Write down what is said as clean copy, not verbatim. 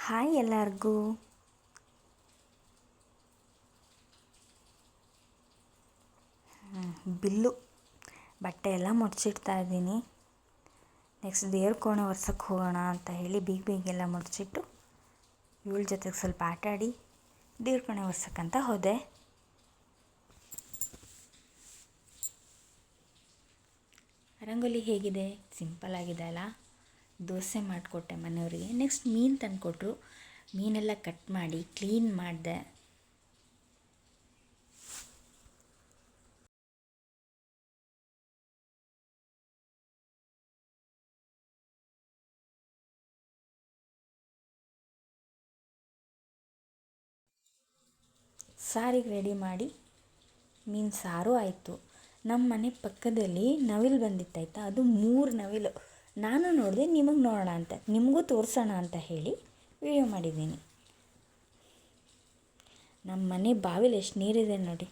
Hi ಎಲ್ಲರಿಗೂ. Bill ಬಟ್ಟೆ ಎಲ್ಲ ಮುಡ್ಚಿಡ್ತಾ ಇದ್ದೀನಿ. ನೆಕ್ಸ್ಟ್ ದೇವ್ರ ಕೋಣೆ ಒರ್ಸಕ್ಕೆ ಹೋಗೋಣ ಅಂತ ಹೇಳಿ ಬೇಗೆಲ್ಲ ಮುಡ್ಚಿಟ್ಟು ಇವಳ ಜೊತೆಗೆ ಸ್ವಲ್ಪ ಆಟ ಆಡಿ ದೇವ್ರ ಕೋಣೆ ಒರ್ಸಕ್ಕಂತ ಹೋದೆ. ರಂಗೋಲಿ ಹೇಗಿದೆ? ಸಿಂಪಲ್ ಆಗಿದೆ ಅಲ್ಲ. ದೋಸೆ ಮಾಡಿಕೊಟ್ಟೆ ಮನೆಯವರಿಗೆ. ನೆಕ್ಸ್ಟ್ ಮೀನು ತಂದುಕೊಟ್ರು. ಮೀನೆಲ್ಲ ಕಟ್ ಮಾಡಿ ಕ್ಲೀನ್ ಮಾಡಿದೆ. ಸಾರಿಗೆ ರೆಡಿ ಮಾಡಿ ಮೀನು ಸಾರು ಆಯಿತು. ನಮ್ಮ ಮನೆ ಪಕ್ಕದಲ್ಲಿ ನವಿಲು ಬಂದಿತ್ತಾಯ್ತಾ, ಅದು 3 ನವಿಲು. ನಾನು ನೋಡಿದೆ, ನಿಮಗೆ ನೋಡೋಣ ಅಂತ, ನಿಮಗೂ ತೋರಿಸೋಣ ಅಂತ ಹೇಳಿ ವಿಡಿಯೋ ಮಾಡಿದ್ದೀನಿ. ನಮ್ಮ ಮನೆ ಬಾವಿಲಿ ಎಷ್ಟು ನೀರಿದೆ ನೋಡಿ.